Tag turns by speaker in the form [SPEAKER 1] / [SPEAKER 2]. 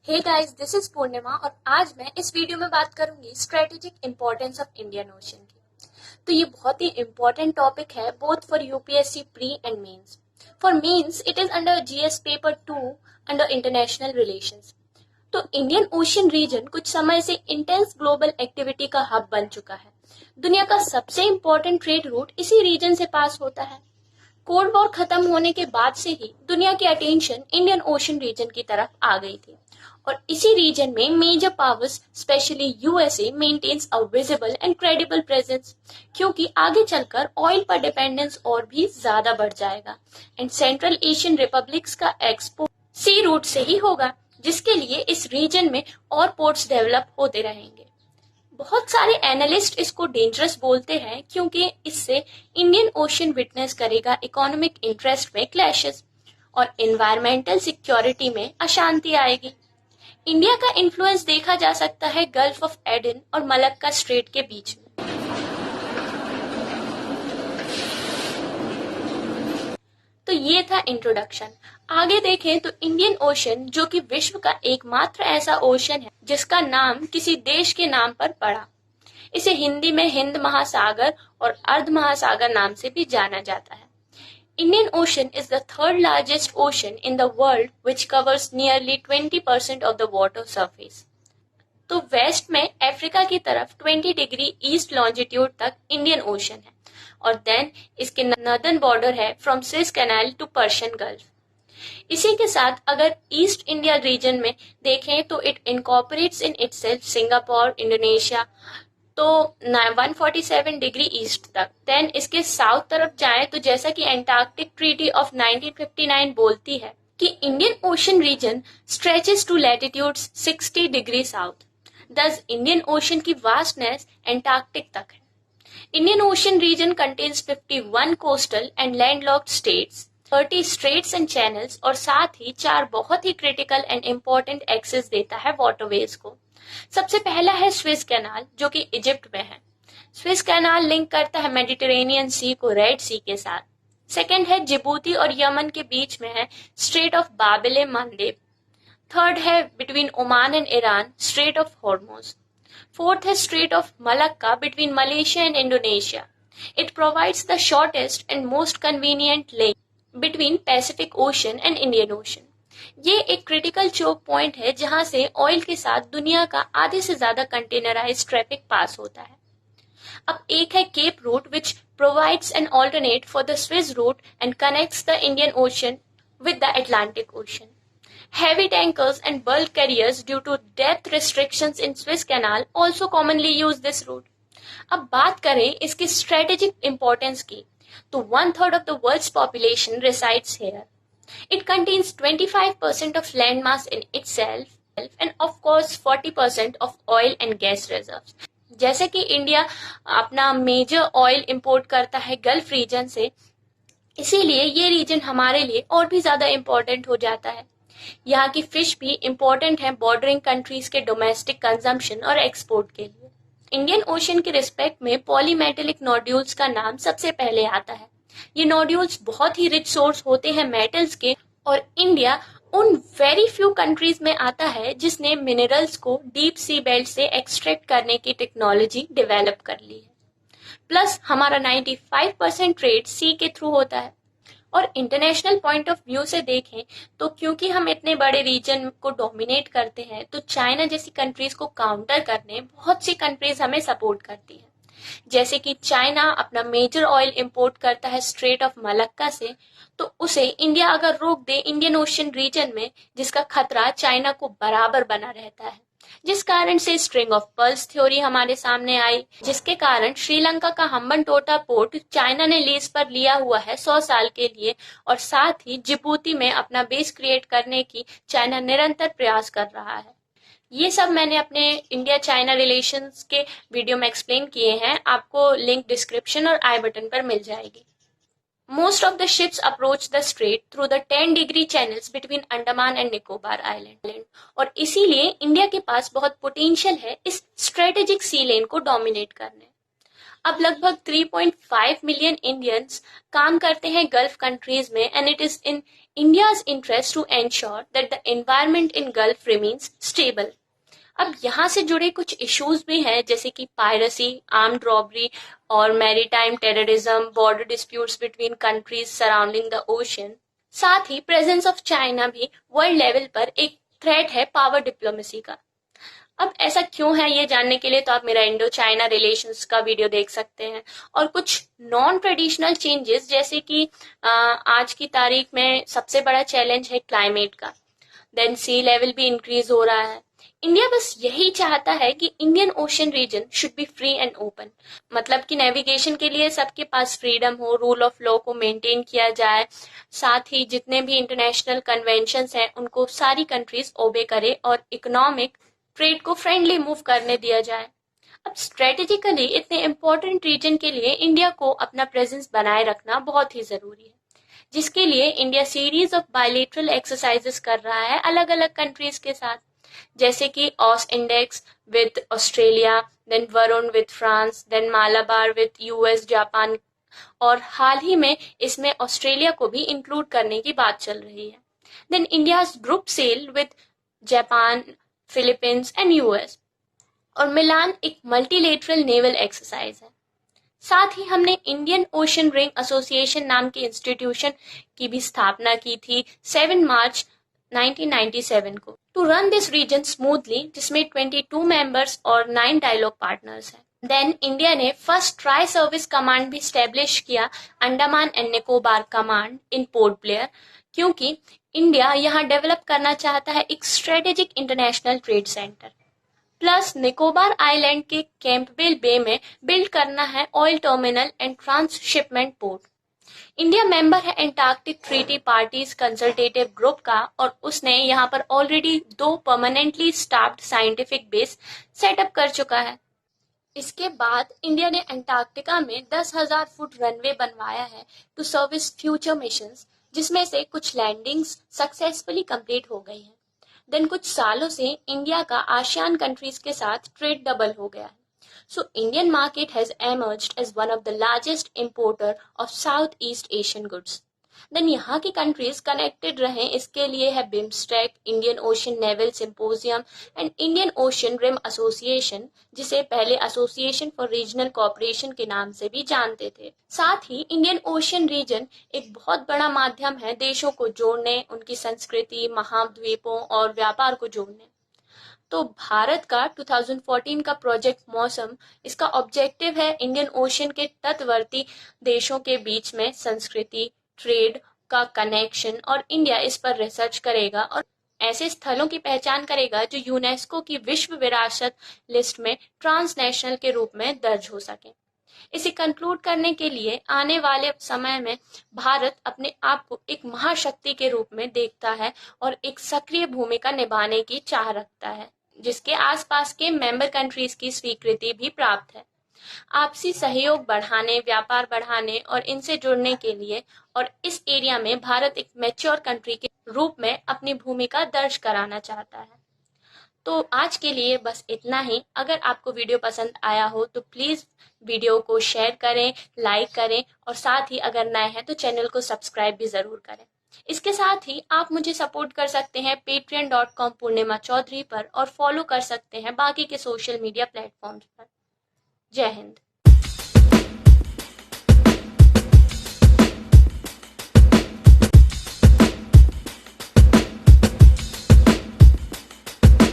[SPEAKER 1] Hey guys, this is Purnima और आज मैं इस वीडियो में बात करूंगी strategic importance of Indian Ocean की। तो ये बहुत ही इंपॉर्टेंट टॉपिक है both for UPSC pre and mains. For mains it is under GS paper 2 under international relations. तो इंडियन ओशन रीजन कुछ समय से इंटेंस ग्लोबल एक्टिविटी का हब बन चुका है। दुनिया का सबसे इंपॉर्टेंट ट्रेड रूट इसी रीजन से पास होता है। कोल्ड वॉर खत्म होने के बाद से ही दुनिया की अटेंशन इंडियन ओशन रीजन की तरफ आ गई थी और इसी रीजन में major powers specially USA maintains a visible and credible presence, क्योंकि आगे चलकर ऑयल पर डिपेंडेंस और भी ज्यादा बढ़ जाएगा एंड सेंट्रल एशियन रिपब्लिक्स का एक्सपोर्ट सी रूट से ही होगा, जिसके लिए इस रीजन में और पोर्ट्स डेवलप होते रहेंगे। बहुत सारे एनालिस्ट इसको डेंजरस बोलते हैं क्योंकि इससे इंडियन ओशन विटनेस करेगा इकोनॉमिक इंटरेस्ट में क्लैशेस और एनवायरमेंटल सिक्योरिटी में अशांति आएगी। इंडिया का इन्फ्लुएंस देखा जा सकता है गल्फ ऑफ एडन और मलक्का स्ट्रेट के बीच में। तो ये था इंट्रोडक्शन। आगे देखें तो इंडियन ओशन, जो कि विश्व का एकमात्र ऐसा ओशन है जिसका नाम किसी देश के नाम पर पड़ा, इसे हिंदी में हिंद महासागर और अर्ध महासागर नाम से भी जाना जाता है। Indian Ocean is the third largest ocean in the world which covers nearly 20% of the water surface. तो वेस्ट में अफ्रीका की तरफ 20 डिग्री ईस्ट लॉन्जिट्यूड तक इंडियन ओशन है और देन इसके नॉर्दर्न बॉर्डर है from Suez Canal to Persian Gulf. इसी के साथ अगर ईस्ट इंडिया रीजन में देखें तो it incorporates in itself Singapore, Indonesia, तो 147 डिग्री ईस्ट तक। देन इसके साउथ तरफ जाएं तो जैसा कि एंटार्क्टिक ट्रीटी ऑफ 1959 बोलती है कि Indian ocean region stretches to latitudes 60 degree south. Thus Indian Ocean की वास्टनेस एंटार्क्टिक तक है। Indian ocean region contains 51 coastal and landlocked states, 30 straits and channels और साथ ही 4 बहुत ही क्रिटिकल एंड इम्पोर्टेंट एक्सेस देता है वाटरवेज को। सबसे पहला है स्विस कैनाल, जो कि इजिप्ट में है। स्विस कैनाल लिंक करता है मेडिटेरेनियन सी को रेड सी के साथ। सेकंड है जिबूती और यमन के बीच में है strait of Bab el Mandeb. Third है between Oman and Iran, strait of Hormuz. Fourth है strait of Malacca between Malaysia and Indonesia. It provides the shortest and most convenient link between Pacific Ocean and Indian Ocean. ये एक critical choke point है जहां से oil के साथ दुनिया का आधे से ज्यादा कंटेनराइज ट्रैफिक पास होता है। अब एक है Cape route which provides an alternate for the Suez route and connects the Indian Ocean with the Atlantic Ocean. Heavy tankers and bulk carriers due to depth restrictions in Suez Canal also commonly use this route. अब बात करें इसकी strategic importance की, तो 1/3 of the world's population resides here. It contains 25% of landmass in itself and of course 40% of oil and gas reserves. जैसे कि India अपना major oil import करता है गल्फ रीजन से, इसीलिए ये रीजन हमारे लिए और भी ज्यादा इंपॉर्टेंट हो जाता है। यहाँ की फिश भी इंपॉर्टेंट है बॉर्डरिंग कंट्रीज के डोमेस्टिक कंजम्पशन और एक्सपोर्ट के लिए। इंडियन ओशन के रिस्पेक्ट में पॉलीमेटेलिक नोड्यूल्स का नाम सबसे पहले आता है। ये नोड्यूल्स बहुत ही रिच सोर्स होते हैं मेटल्स के और इंडिया उन वेरी फ्यू कंट्रीज में आता है जिसने मिनरल्स को डीप सी बेल्ट से एक्सट्रैक्ट करने की टेक्नोलॉजी डेवलप कर ली है। प्लस हमारा 95% ट्रेड सी के थ्रू होता है। और इंटरनेशनल पॉइंट ऑफ व्यू से देखें तो क्योंकि हम इतने बड़े रीजन को डोमिनेट करते हैं तो चाइना जैसी कंट्रीज को काउंटर करने बहुत सी कंट्रीज हमें सपोर्ट करती है। जैसे कि चाइना अपना मेजर ऑयल इंपोर्ट करता है स्ट्रेट ऑफ मलक्का से, तो उसे इंडिया अगर रोक दे इंडियन ओशन रीजन में, जिसका खतरा चाइना को बराबर बना रहता है, जिस कारण से स्ट्रिंग ऑफ पर्ल्स थ्योरी हमारे सामने आई, जिसके कारण श्रीलंका का हम्बनटोटा पोर्ट चाइना ने लीज पर लिया हुआ है 100 साल के लिए और साथ ही जिबूती में अपना बेस क्रिएट करने की चाइना निरंतर प्रयास कर रहा है। ये सब मैंने अपने इंडिया चाइना रिलेशंस के वीडियो में एक्सप्लेन किए हैं, आपको लिंक डिस्क्रिप्शन और आई बटन पर मिल जाएगी। Most of the ships approach the strait through the 10-degree channels between Andaman and Nicobar island और इसीलिए इंडिया के पास बहुत पोटेंशियल है इस स्ट्रेटेजिक सी लेन को डोमिनेट करने। अब लगभग 3.5 मिलियन इंडियंस काम करते हैं गल्फ कंट्रीज में and it is in India's interest to ensure that the environment in Gulf remains stable. अब यहाँ से जुड़े कुछ इश्यूज भी हैं जैसे कि पायरेसी, आर्म्ड रॉबरी और maritime terrorism, border disputes between countries surrounding the ocean. साथ ही प्रेजेंस ऑफ चाइना भी वर्ल्ड लेवल पर एक थ्रेट है पावर डिप्लोमेसी का। अब ऐसा क्यों है ये जानने के लिए तो आप मेरा इंडो चाइना रिलेशंस का वीडियो देख सकते हैं। और कुछ नॉन ट्रेडिशनल चेंजेस जैसे कि आज की तारीख में सबसे बड़ा चैलेंज है क्लाइमेट का, देन सी लेवल भी इंक्रीज हो रहा है। इंडिया बस यही चाहता है कि Indian ocean region should be free and open, मतलब कि नेविगेशन के लिए सबके पास फ्रीडम हो, रूल ऑफ लॉ को मेंटेन किया जाए, साथ ही जितने भी इंटरनेशनल कन्वेंशंस हैं उनको सारी कंट्रीज ओबे करे और इकोनॉमिक ट्रेड को फ्रेंडली मूव करने दिया जाए। अब स्ट्रेटेजिकली इतने इम्पोर्टेंट रीजन के लिए इंडिया को अपना प्रेजेंस बनाए रखना बहुत ही जरूरी है, जिसके लिए India series of bilateral exercises कर रहा है अलग अलग कंट्रीज के साथ, जैसे कि AUSINDEX with Australia, then Varun with France, then Malabar with US, Japan, और हाल ही में इसमें ऑस्ट्रेलिया को भी इंक्लूड करने की बात चल रही है। Then India's group sail with Japan, Philippines and US, और मिलान एक मल्टीलेटरल नेवल एक्सरसाइज है। साथ ही हमने इंडियन ओशन रिंग एसोसिएशन नाम के इंस्टीट्यूशन की भी स्थापना की थी 7 मार्च 1997 को to run this region smoothly, जिसमें 22 मेंबर्स और 9 डायलॉग पार्टनर्स हैं। देन इंडिया ने फर्स्ट ट्राई सर्विस कमांड भी स्टैब्लिश किया, Andaman and Nicobar command in Port Blair, क्योंकि इंडिया यहाँ डेवलप करना चाहता है एक strategic international trade centre. Plus Nicobar island के कैंपबेल बे में बिल्ड करना है oil terminal and transshipment port. India member है Antarctic Treaty parties consultative group का, और उसने यहाँ पर already 2 permanently staffed scientific base setup कर चुका है। इसके बाद इंडिया ने अंटार्कटिका में 10,000 फुट रनवे बनवाया है टू सर्विस फ्यूचर मिशंस, जिसमें से कुछ लैंडिंग्स सक्सेसफुली कंप्लीट हो गई हैं। देन कुछ सालों से इंडिया का आसियान कंट्रीज के साथ ट्रेड डबल हो गया है। So Indian market has emerged as one of the largest importer of Southeast Asian goods. Then यहाँ की कंट्रीज कनेक्टेड रहें इसके लिए है BIMSTEC, Indian ocean naval symposium and Indian ocean rim association, जिसे पहले एसोसिएशन फॉर रीजनल कोऑपरेशन के नाम से भी जानते थे। साथ ही इंडियन ओशन रीजन एक बहुत बड़ा माध्यम है देशों को जोड़ने, उनकी संस्कृति, महाद्वीपों और व्यापार को जोड़ने। तो भारत का 2014 का प्रोजेक्ट मौसम, इसका ऑब्जेक्टिव है इंडियन ओशन के तटवर्ती देशों के बीच में संस्कृति, ट्रेड का कनेक्शन, और इंडिया इस पर रिसर्च करेगा और ऐसे स्थलों की पहचान करेगा जो यूनेस्को की विश्व विरासत लिस्ट में ट्रांसनेशनल के रूप में दर्ज हो सके। इसे कंक्लूड करने के लिए आने वाले समय में भारत अपने आप को एक महाशक्ति के रूप में देखता है और एक सक्रिय भूमिका निभाने की चाह रखता है, जिसके आसपास के मेंबर कंट्रीज की स्वीकृति भी प्राप्त है। आपसी सहयोग बढ़ाने, व्यापार बढ़ाने और इनसे जुड़ने के लिए, और इस एरिया में भारत एक मैच्योर कंट्री के रूप में अपनी भूमिका दर्ज कराना चाहता है। तो आज के लिए बस इतना ही। अगर आपको वीडियो पसंद आया हो तो प्लीज वीडियो को शेयर करें, लाइक करें, और साथ ही अगर नए हैं तो चैनल को सब्सक्राइब भी जरूर करें। इसके साथ ही आप मुझे सपोर्ट कर सकते हैं patreon.com पूर्णिमा चौधरी पर, और फॉलो कर सकते हैं बाकी के सोशल मीडिया प्लेटफॉर्म्स पर। जय हिंद।